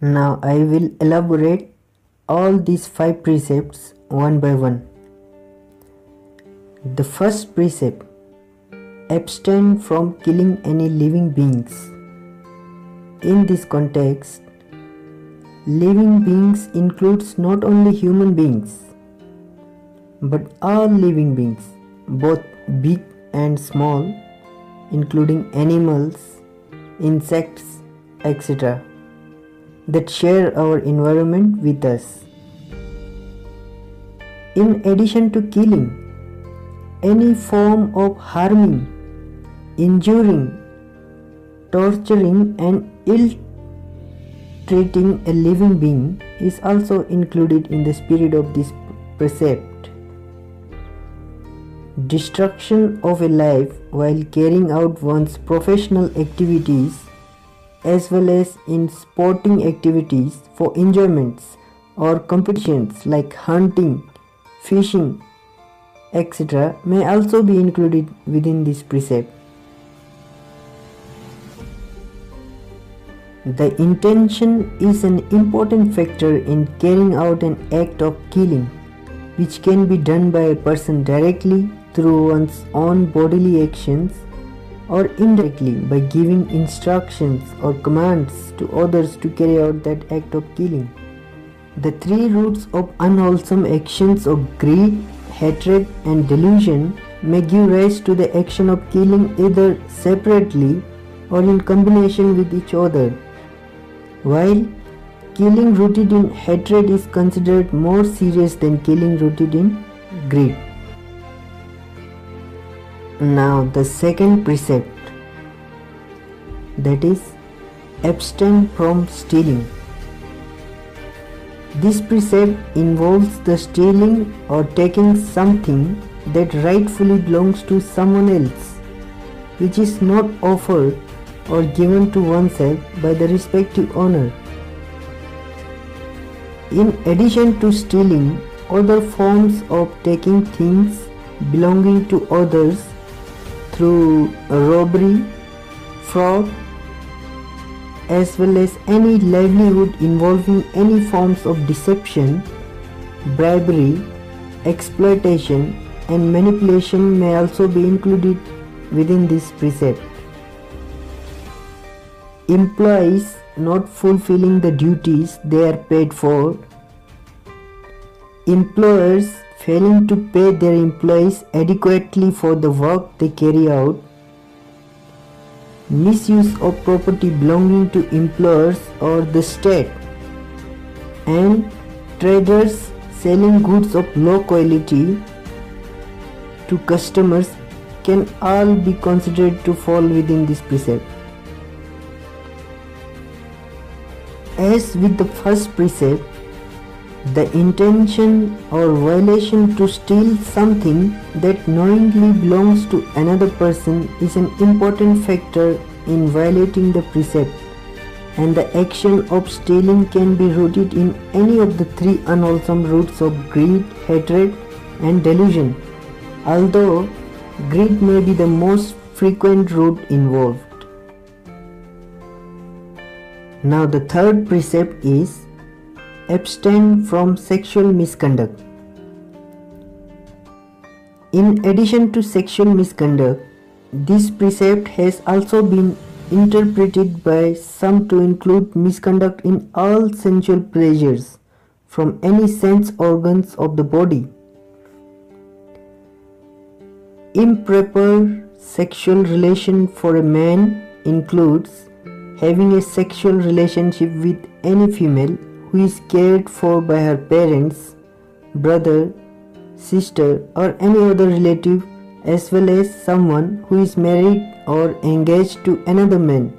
Now I will elaborate all these 5 precepts one by one. The first precept: abstain from killing any living beings. In this context, living beings includes not only human beings, but all living beings, both big and small, including animals, insects, etc., that share our environment with us. In addition to killing, any form of harming, injuring, torturing and ill-treating a living being is also included in the spirit of this precept. Destruction of a life while carrying out one's professional activities as well as in sporting activities for enjoyments or competitions like hunting, fishing, etc. may also be included within this precept. The intention is an important factor in carrying out an act of killing, which can be done by a person directly through one's own bodily actions or indirectly by giving instructions or commands to others to carry out that act of killing. The 3 roots of unwholesome actions of greed, hatred and delusion may give rise to the action of killing either separately or in combination with each other. While killing rooted in hatred is considered more serious than killing rooted in greed. Now the second precept, that is, abstain from stealing. This precept involves the stealing or taking something that rightfully belongs to someone else, which is not offered or given to oneself by the respective owner. In addition to stealing, other forms of taking things belonging to others through robbery, fraud, as well as any livelihood involving any forms of deception, bribery, exploitation and manipulation may also be included within this precept. Employees not fulfilling the duties they are paid for, employers failing to pay their employees adequately for the work they carry out, misuse of property belonging to employers or the state, and traders selling goods of low quality to customers can all be considered to fall within this precept. As with the first precept, the intention or violation to steal something that knowingly belongs to another person is an important factor in violating the precept, and the action of stealing can be rooted in any of the 3 unwholesome roots of greed, hatred and delusion, although greed may be the most frequent root involved. Now the third precept is abstain from sexual misconduct. In addition to sexual misconduct, this precept has also been interpreted by some to include misconduct in all sensual pleasures from any sense organs of the body. Improper sexual relation for a man includes having a sexual relationship with any female who is cared for by her parents, brother, sister or any other relative, as well as someone who is married or engaged to another man.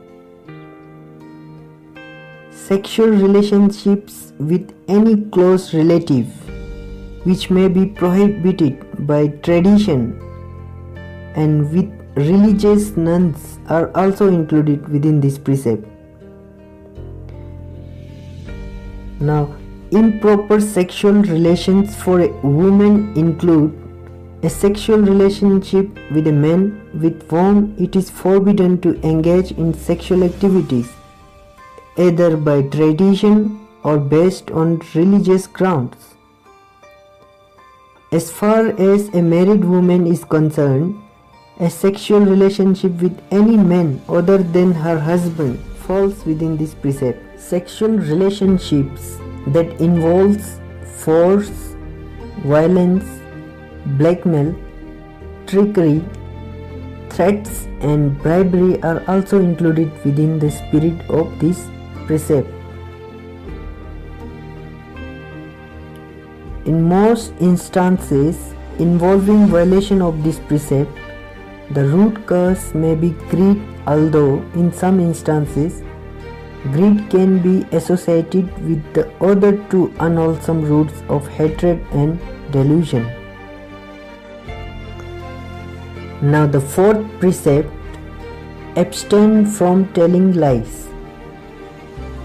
Sexual relationships with any close relative, which may be prohibited by tradition, and with religious nuns are also included within this precept. Now, improper sexual relations for a woman include a sexual relationship with a man with whom it is forbidden to engage in sexual activities, either by tradition or based on religious grounds. As far as a married woman is concerned, a sexual relationship with any man other than her husband falls within this precept. Sexual relationships that involves force, violence, blackmail, trickery, threats and bribery are also included within the spirit of this precept. In most instances involving violation of this precept, the root cause may be greed, although in some instances greed can be associated with the other two unwholesome roots of hatred and delusion. Now the fourth precept, abstain from telling lies.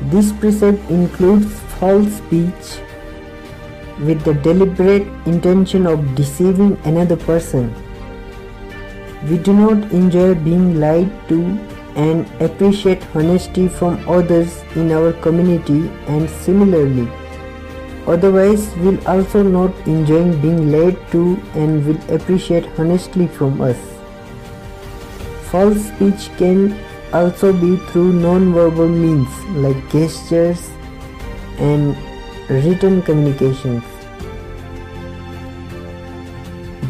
This precept includes false speech with the deliberate intention of deceiving another person. We do not enjoy being lied to and appreciate honesty from others in our community, and similarly, otherwise will also not enjoy being lied to and will appreciate honestly from us. False speech can also be through non-verbal means like gestures and written communications.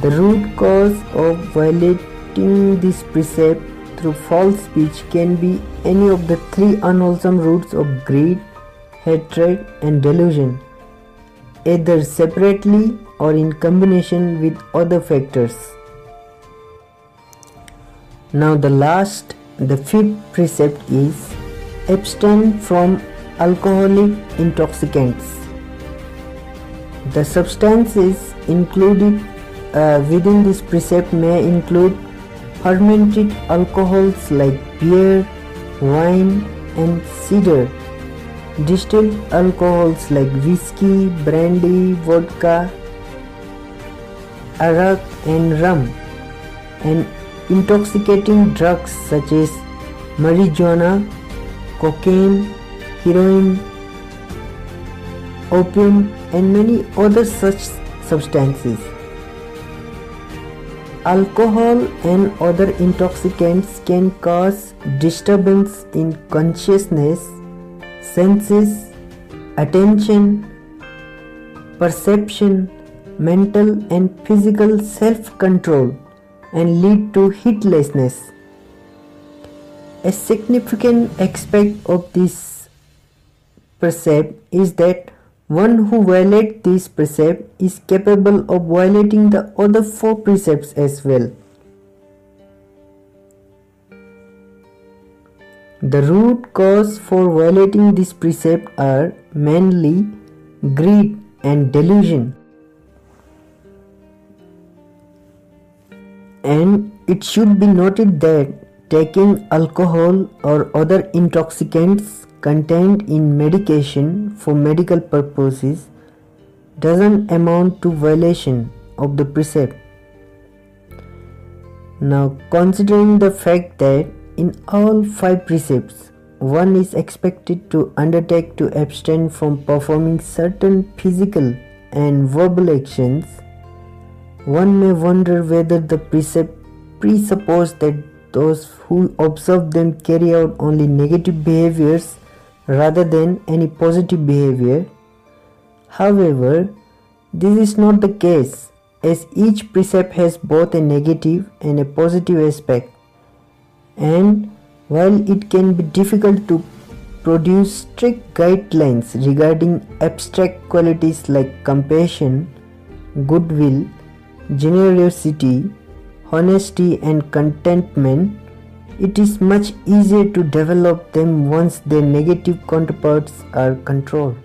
The root cause of violating this precept through false speech can be any of the three unwholesome roots of greed, hatred and delusion, either separately or in combination with other factors. Now the fifth precept is abstain from alcoholic intoxicants. The substances included within this precept may include fermented alcohols like beer, wine and cider, distilled alcohols like whiskey, brandy, vodka, arak and rum, and intoxicating drugs such as marijuana, cocaine, heroin, opium and many other such substances. Alcohol and other intoxicants can cause disturbance in consciousness, senses, attention, perception, mental and physical self-control and lead to heedlessness. A significant aspect of this precept is that one who violates this precept is capable of violating the other four precepts as well. The root cause for violating this precept are mainly greed and delusion. And it should be noted that taking alcohol or other intoxicants contained in medication for medical purposes doesn't amount to violation of the precept. Now, considering the fact that in all five precepts, one is expected to undertake to abstain from performing certain physical and verbal actions, one may wonder whether the precept presupposes that those who observe them carry out only negative behaviors rather than any positive behavior. However, this is not the case, as each precept has both a negative and a positive aspect, and while it can be difficult to produce strict guidelines regarding abstract qualities like compassion, goodwill, generosity, honesty and contentment, it is much easier to develop them once their negative counterparts are controlled.